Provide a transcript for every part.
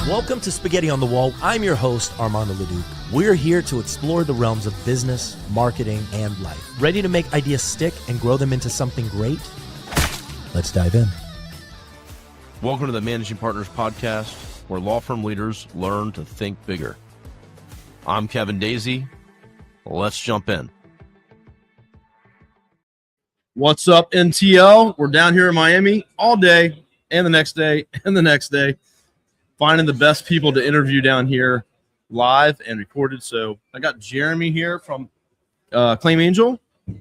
Welcome to Spaghetti on the Wall. I'm your host, Armando Leduc. We're here to explore the realms of business, marketing, and life. Ready to make ideas stick and grow them into something great? Let's dive in. Welcome to the Managing Partners Podcast, where law firm leaders learn to think bigger. I'm Kevin Daisy. Let's jump in. What's up, NTL? We're down here in Miami all day and the next day and the next day, finding the best people to interview down here live and recorded. So I got Jeremy here from Claim Angel.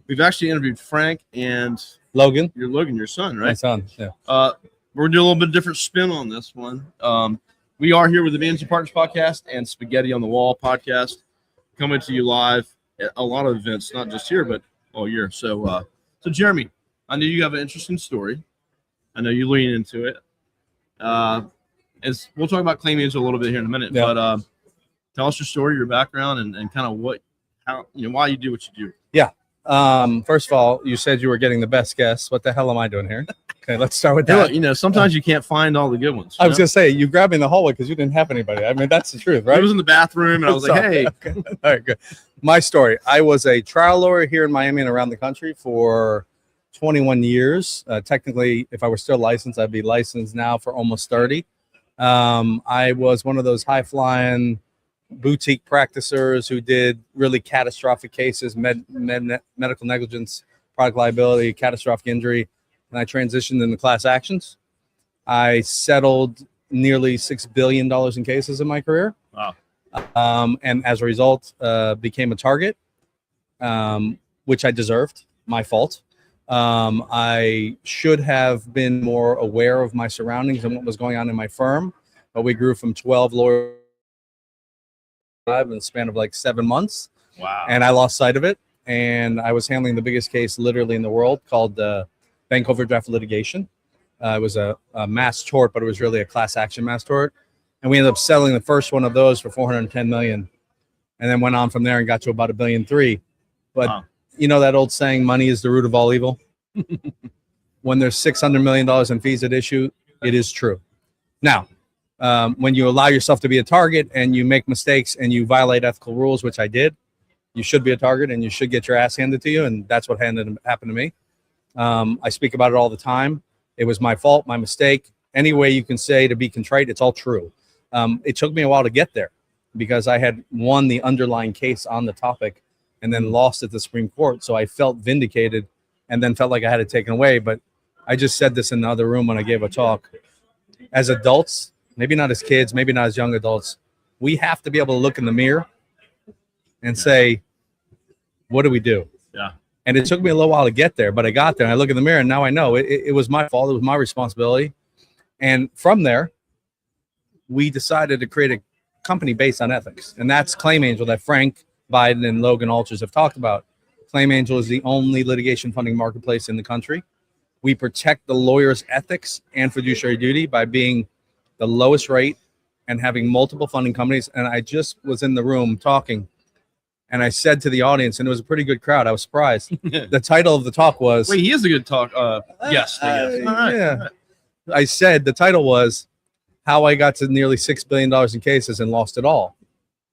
We've actually interviewed Frank and Logan. Your son, right? My son, yeah. We're doing a little bit different spin on this one. We are here with the Managing Partners Podcast and Spaghetti on the Wall podcast, coming to you live at a lot of events, not just here, but all year. So Jeremy, I know you have an interesting story. I know you lean into it. We'll talk about Claim Angel a little bit here in a minute, yeah. But tell us your story, your background, and kind of why you do what you do. Yeah. First of all, you said you were getting the best guests. What the hell am I doing here? Okay, let's start with that. Sometimes you can't find all the good ones. I was going to say, you grabbed me in the hallway because you didn't have anybody. I mean, that's the truth, right? I was in the bathroom, and I was like, hey. Okay. All right, good. My story. I was a trial lawyer here in Miami and around the country for 21 years. Technically, if I were still licensed, I'd be licensed now for almost 30. I was one of those high-flying boutique practicers who did really catastrophic cases, medical negligence, product liability, catastrophic injury, and I transitioned into class actions. I settled nearly $6 billion in cases in my career. Wow. And as a result, became a target, which I deserved, my fault. I should have been more aware of my surroundings and what was going on in my firm, but we grew from 12 lawyers in the span of like 7 months. Wow. And I lost sight of it. And I was handling the biggest case literally in the world called bank overdraft litigation. It was a mass tort, but it was really a class action mass tort. And we ended up settling the first one of those for $410 million. And then went on from there and got to about $1.3 billion. But wow. You know that old saying, money is the root of all evil? When there's $600 million in fees at issue, it is true. Now, when you allow yourself to be a target and you make mistakes and you violate ethical rules, which I did, you should be a target and you should get your ass handed to you. And that's what happened to me. I speak about it all the time. It was my fault, my mistake. Any way you can say to be contrite, it's all true. It took me a while to get there because I had won the underlying case on the topic and then lost at the Supreme Court. So I felt vindicated and then felt like I had it taken away. But I just said this in the other room when I gave a talk. As adults, maybe not as kids, maybe not as young adults, we have to be able to look in the mirror and say, what do we do? Yeah. And it took me a little while to get there, but I got there. And I look in the mirror and now I know it was my fault. It was my responsibility. And from there, we decided to create a company based on ethics. And that's Claim Angel that Frank Biden and Logan Alters have talked about. Claim Angel is the only litigation funding marketplace in the country. We protect the lawyer's ethics and fiduciary duty by being the lowest rate and having multiple funding companies. And I just was in the room talking and I said to the audience, and it was a pretty good crowd. I was surprised. The title of the talk was... Wait, he is a good talk. Yes. Yeah. I said the title was How I Got to Nearly $6 billion in cases and Lost It All.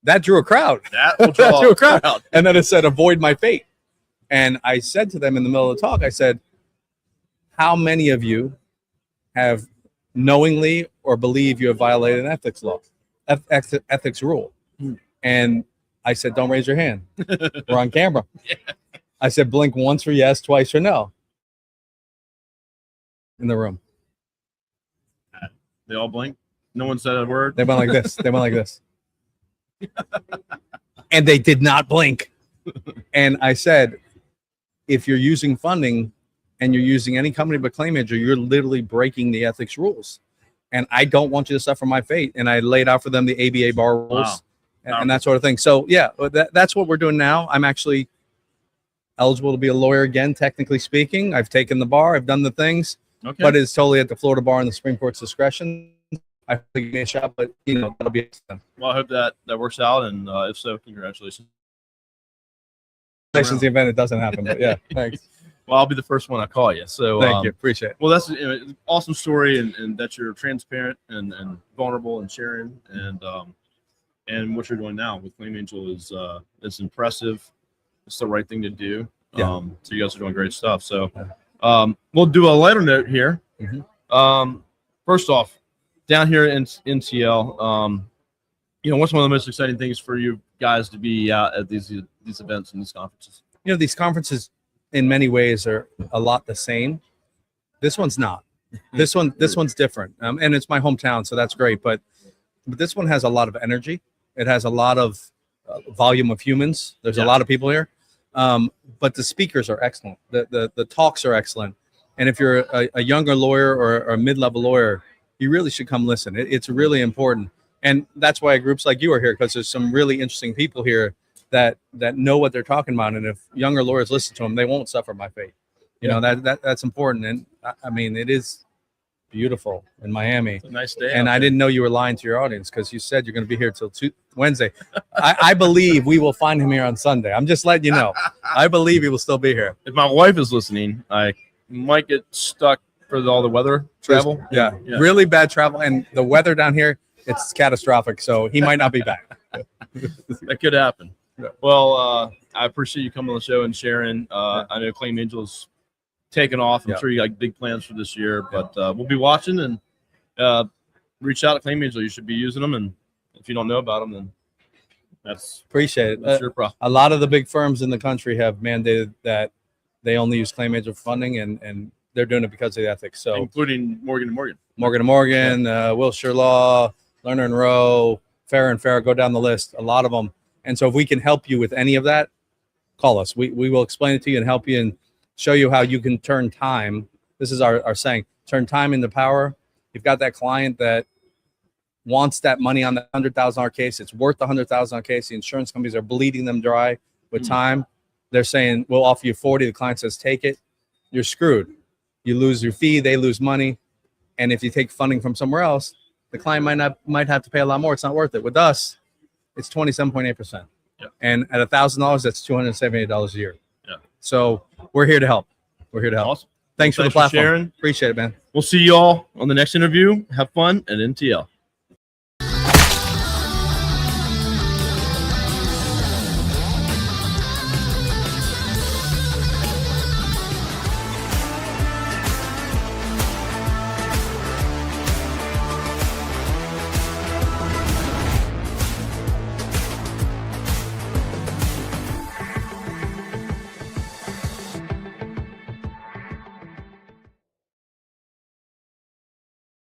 That drew a crowd. That will draw a crowd. And then it said, avoid my fate. And I said to them in the middle of the talk, I said, how many of you have knowingly or believe you have violated an ethics law, ethics rule? And I said, don't raise your hand. We're on camera. Yeah. I said, blink once for yes, twice for no. In the room. They all blinked. No one said a word. They went like this. They went like this. And they did not blink. And I said, if you're using funding and you're using any company but Claim Angel, you're literally breaking the ethics rules. And I don't want you to suffer my fate. And I laid out for them the ABA bar rules and that sort of thing. So, yeah, that's what we're doing now. I'm actually eligible to be a lawyer again, technically speaking. I've taken the bar. I've done the things. Okay. But it's totally at the Florida bar and the Supreme Court's discretion. I think give me a shot, but that'll be it. Well, I hope that works out, and if so, congratulations. Congratulations, the event it doesn't happen, but yeah, thanks. Well, I'll be the first one I call you. So Thank you. Appreciate it. Well, that's an awesome story, and that you're transparent and vulnerable and sharing, and what you're doing now with Claim Angel is impressive. It's the right thing to do. Yeah. So you guys are doing great stuff. So we'll do a lighter note here. Mhm. First off, down here in NTL, what's one of the most exciting things for you guys to be out at these events and these conferences? These conferences in many ways are a lot the same. This one's not. This one's different. And it's my hometown, so that's great. But this one has a lot of energy. It has a lot of volume of humans. There's a lot of people here. But the speakers are excellent. The talks are excellent. And if you're a younger lawyer or a mid-level lawyer, you really should come listen. It's really important. And that's why groups like you are here, because there's some really interesting people here that know what they're talking about. And if younger lawyers listen to them, they won't suffer my fate. That's important. And I mean, it is beautiful in Miami. It's a nice day. And I didn't know you were lying to your audience, because you said you're going to be here till Wednesday. I believe we will find him here on Sunday. I'm just letting you know. I believe he will still be here. If my wife is listening, I might get stuck for all the weather travel. Yeah, really bad travel. And the weather down here, it's catastrophic. So he might not be back. That could happen. Yeah. Well, I appreciate you coming on the show and sharing. I know Claim Angel's taking off. I'm sure you got big plans for this year, but we'll be watching, and reach out to Claim Angel. You should be using them, and if you don't know about them, then appreciate it. That's your problem. A lot of the big firms in the country have mandated that they only use Claim Angel funding, and they're doing it because of the ethics. So, including Morgan & Morgan, Wilshire Law, Lerner & Rowe, Fair & Fair, go down the list. A lot of them. And so if we can help you with any of that, call us. We will explain it to you and help you and show you how you can turn time. This is our saying, turn time into power. You've got that client that wants that money on the $100,000 case. It's worth the $100,000 case. The insurance companies are bleeding them dry with time. They're saying, we'll offer you 40. The client says, take it. You're screwed. You lose your fee. They lose money. And if you take funding from somewhere else, the client might have to pay a lot more. It's not worth it. With us, it's 27.8%. Yeah. And at $1,000, that's $278 a year. Yeah. So we're here to help. We're here to help. Awesome. Thanks for the platform. Sharing. Appreciate it, man. We'll see you all on the next interview. Have fun at NTL.